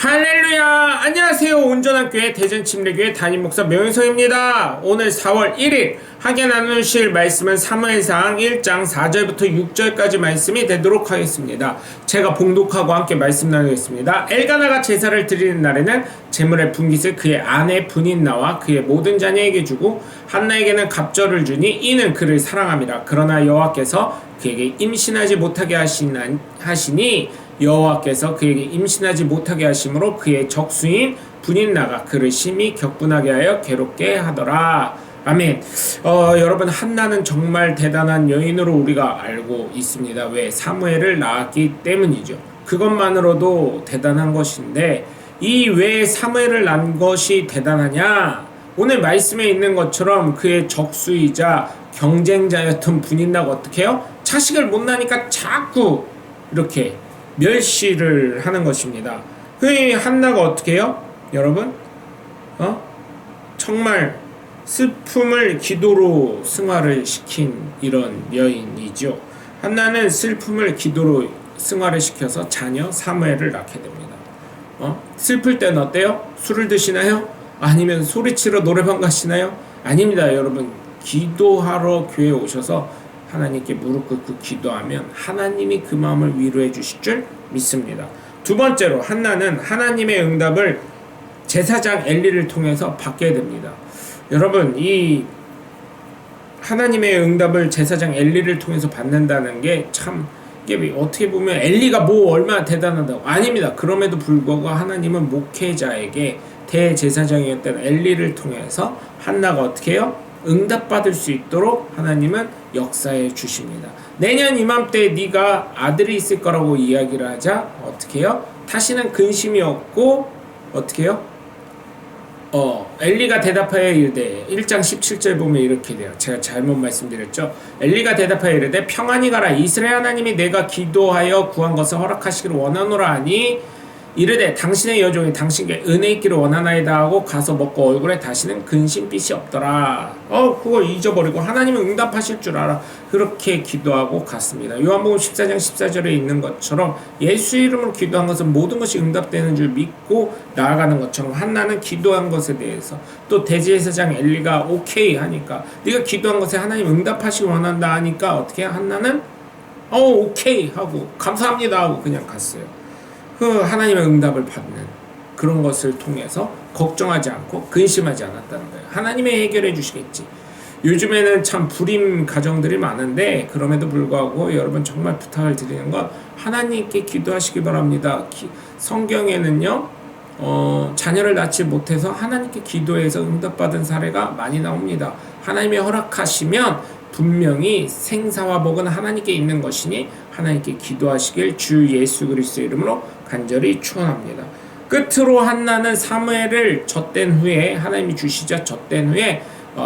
할렐루야! 안녕하세요. 온전한 교회 대전침례교회 담임 목사 명현성입니다. 오늘 4월 1일 하게 나누실 말씀은 사무엘상 1장 4절부터 6절까지 말씀이 되도록 하겠습니다. 제가 봉독하고 함께 말씀 나누겠습니다. 엘가나가 제사를 드리는 날에는 제물의 분깃을 그의 아내 분인나와 그의 모든 자녀에게 주고 한나에게는 갑절을 주니 이는 그를 사랑함이라. 그러나 여호와께서 그에게 임신하지 못하게 하시니 여호와께서 그에게 임신하지 못하게 하심으로 그의 적수인 분인나가 그를 심히 격분하게 하여 괴롭게 하더라. 아멘. 여러분, 한나는 정말 대단한 여인으로 우리가 알고 있습니다. 왜? 사무엘을 낳았기 때문이죠. 그것만으로도 대단한 것인데 이 왜 사무엘을 낳은 것이 대단하냐? 오늘 말씀에 있는 것처럼 그의 적수이자 경쟁자였던 분인나가 어떻게 해요? 자식을 못 낳으니까 자꾸 이렇게 멸시를 하는 것입니다. 그 한나가 어떻게 해요? 여러분, 정말 슬픔을 기도로 승화를 시킨 이런 여인이죠. 한나는 슬픔을 기도로 승화를 시켜서 자녀 사무엘을 낳게 됩니다. 슬플 때는 어때요? 술을 드시나요? 아니면 소리치러 노래방 가시나요? 아닙니다. 여러분, 기도하러 교회에 오셔서 하나님께 무릎 꿇고 기도하면 하나님이 그 마음을 위로해 주실 줄 믿습니다. 두 번째로 한나는 하나님의 응답을 제사장 엘리를 통해서 받게 됩니다. 여러분, 이 하나님의 응답을 제사장 엘리를 통해서 받는다는 게 참 이게 어떻게 보면 엘리가 뭐 얼마나 대단하다고 아닙니다. 그럼에도 불구하고 하나님은 목회자에게 대제사장이었던 엘리를 통해서 한나가 어떻게 해요? 응답받을 수 있도록 하나님은 역사해 주십니다. 내년 이맘때 네가 아들이 있을 거라고 이야기를 하자 어떻게 해요? 다시는 근심이 없고 어떻게 해요? 엘리가 대답하여 이르되 1장 17절 보면 이렇게 돼요. 제가 잘못 말씀드렸죠. 엘리가 대답하여 이르되 평안히 가라. 이스라엘 하나님이 내가 기도하여 구한 것을 허락하시기를 원하노라 하니 이르되 당신의 여종이 당신께 은혜 있기를 원하나이다 하고 가서 먹고 얼굴에 다시는 근심빛이 없더라. 그거 잊어버리고 하나님은 응답하실 줄 알아. 그렇게 기도하고 갔습니다. 요한복음 14장 14절에 있는 것처럼 예수 이름으로 기도한 것은 모든 것이 응답되는 줄 믿고 나아가는 것처럼 한나는 기도한 것에 대해서 또 대제사장 엘리가 오케이 하니까 네가 기도한 것에 하나님 응답하시기 원한다 하니까 어떻게 한나는 오케이 하고 감사합니다 하고 그냥 갔어요. 그 하나님의 응답을 받는 그런 것을 통해서 걱정하지 않고 근심하지 않았다는 거예요. 하나님이 해결해 주시겠지. 요즘에는 참 불임 가정들이 많은데 그럼에도 불구하고 여러분 정말 부탁을 드리는 건 하나님께 기도하시기 바랍니다. 성경에는요 자녀를 낳지 못해서 하나님께 기도해서 응답받은 사례가 많이 나옵니다. 하나님이 허락하시면 분명히 생사와 복은 하나님께 있는 것이니 하나님께 기도하시길 주 예수 그리스도의 이름으로 간절히 축원합니다. 끝으로 한나는 사무엘을 젖된 후에 하나님이 주시자 젖된 후에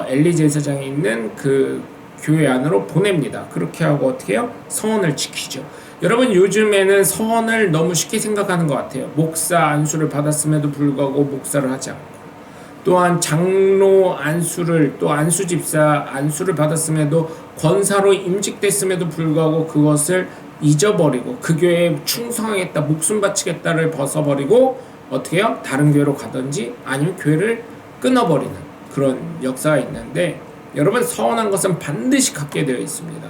엘리 제사장이 있는 그 교회 안으로 보냅니다. 그렇게 하고 어떻게 해요? 서원을 지키죠. 여러분, 요즘에는 서원을 너무 쉽게 생각하는 것 같아요. 목사 안수를 받았음에도 불구하고 목사를 하지 않고 또한 장로 안수를 또 안수집사 안수를 받았음에도 권사로 임직됐음에도 불구하고 그것을 잊어버리고 그 교회에 충성하겠다 목숨 바치겠다를 벗어버리고 어떻게 해요? 다른 교회로 가든지 아니면 교회를 끊어버리는 그런 역사가 있는데 여러분, 서원한 것은 반드시 갖게 되어 있습니다.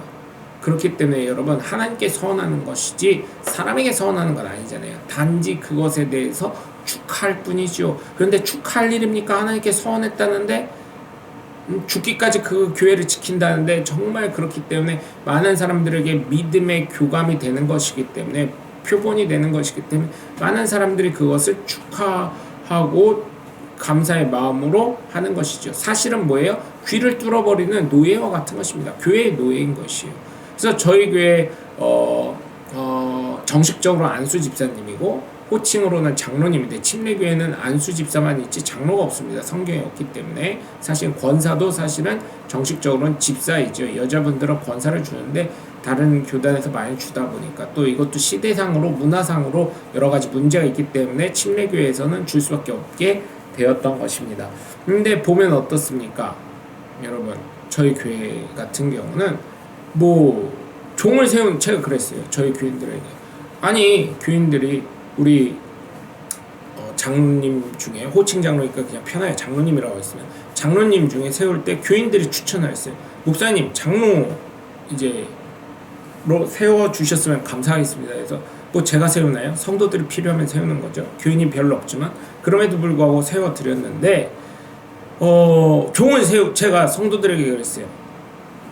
그렇기 때문에 여러분, 하나님께 서원하는 것이지 사람에게 서원하는 건 아니잖아요. 단지 그것에 대해서 축하할 뿐이죠. 그런데 축하할 일입니까? 하나님께 서원했다는데 죽기까지 그 교회를 지킨다는데 정말 그렇기 때문에 많은 사람들에게 믿음의 교감이 되는 것이기 때문에 표본이 되는 것이기 때문에 많은 사람들이 그것을 축하하고 감사의 마음으로 하는 것이죠. 사실은 뭐예요? 귀를 뚫어버리는 노예와 같은 것입니다. 교회의 노예인 것이에요. 그래서 저희 교회 정식적으로 안수 집사님이고 호칭으로는 장로님인데 침례교회는 안수 집사만 있지 장로가 없습니다. 성경에 없기 때문에 사실 권사도 사실은 정식적으로는 집사이죠. 여자분들은 권사를 주는데 다른 교단에서 많이 주다 보니까 또 이것도 시대상으로 문화상으로 여러 가지 문제가 있기 때문에 침례교회에서는 줄 수밖에 없게 되었던 것입니다. 근데 보면 어떻습니까? 여러분, 저희 교회 같은 경우는 종을 세운, 제가 그랬어요. 저희 교인들에게. 아니, 교인들이 우리 장로님 중에 호칭 장로니까 그냥 편하게 장로님이라고 했으면 장로님 중에 세울 때 교인들이 추천을 했어요. 목사님 장로 이제 로 세워 주셨으면 감사하겠습니다. 그래서 뭐 제가 세우나요? 성도들이 필요하면 세우는 거죠. 교인이 별로 없지만 그럼에도 불구하고 세워 드렸는데 종을 제가 성도들에게 그랬어요.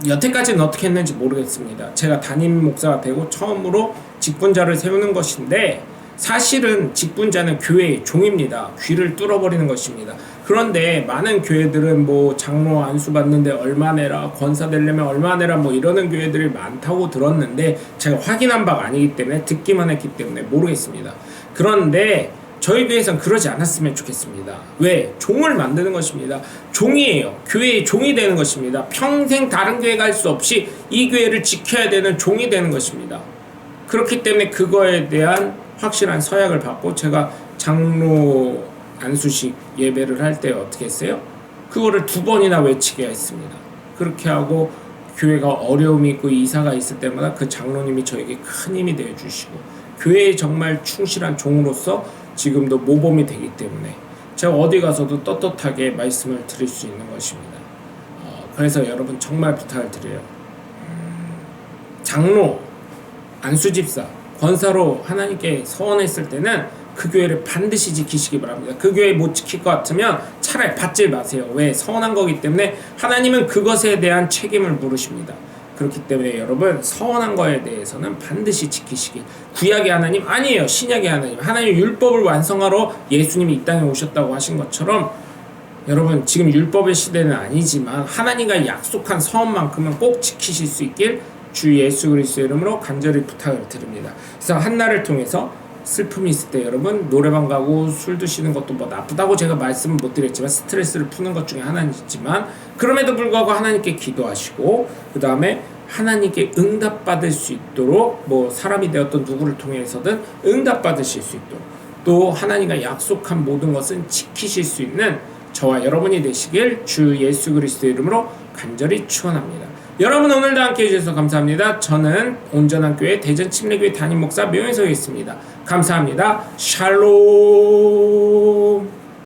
여태까지는 어떻게 했는지 모르겠습니다. 제가 담임 목사가 되고 처음으로 직분자를 세우는 것인데 사실은 직분자는 교회의 종입니다. 귀를 뚫어버리는 것입니다. 그런데 많은 교회들은 뭐 장로 안수 받는데 얼마 내라, 권사 되려면 얼마 내라 뭐 이러는 교회들이 많다고 들었는데 제가 확인한 바가 아니기 때문에 듣기만 했기 때문에 모르겠습니다. 그런데 저희 교회에선 그러지 않았으면 좋겠습니다. 왜? 종을 만드는 것입니다. 종이에요. 교회의 종이 되는 것입니다. 평생 다른 교회 갈 수 없이 이 교회를 지켜야 되는 종이 되는 것입니다. 그렇기 때문에 그거에 대한 확실한 서약을 받고 제가 장로 안수식 예배를 할 때 어떻게 했어요? 그거를 2번이나 외치게 했습니다. 그렇게 하고 교회가 어려움이 있고 이사가 있을 때마다 그 장로님이 저에게 큰 힘이 되어주시고 교회에 정말 충실한 종으로서 지금도 모범이 되기 때문에 제가 어디 가서도 떳떳하게 말씀을 드릴 수 있는 것입니다. 그래서 여러분 정말 부탁을 드려요. 장로, 안수집사, 권사로 하나님께 서원했을 때는 그 교회를 반드시 지키시기 바랍니다. 그 교회 못 지킬 것 같으면 차라리 받지 마세요. 왜? 서원한 거기 때문에 하나님은 그것에 대한 책임을 물으십니다. 그렇기 때문에 여러분 서원한 거에 대해서는 반드시 지키시기. 구약의 하나님 아니에요. 신약의 하나님. 하나님 율법을 완성하러 예수님이 이 땅에 오셨다고 하신 것처럼 여러분 지금 율법의 시대는 아니지만 하나님과 약속한 서원만큼은 꼭 지키실 수 있길 주 예수 그리스도의 이름으로 간절히 부탁을 드립니다. 그래서 한날을 통해서 슬픔이 있을 때 여러분 노래방 가고 술 드시는 것도 뭐 나쁘다고 제가 말씀을 못 드렸지만 스트레스를 푸는 것 중에 하나이지만 그럼에도 불구하고 하나님께 기도하시고 그 다음에 하나님께 응답받을 수 있도록 뭐 사람이 되었던 누구를 통해서든 응답받으실 수 있도록 또 하나님과 약속한 모든 것은 지키실 수 있는 저와 여러분이 되시길 주 예수 그리스도의 이름으로 간절히 축원합니다. 여러분 오늘도 함께 해주셔서 감사합니다. 저는 온전한 교회 대전 침례교회 담임 목사 묘현석이었습니다. 감사합니다. 샬롬.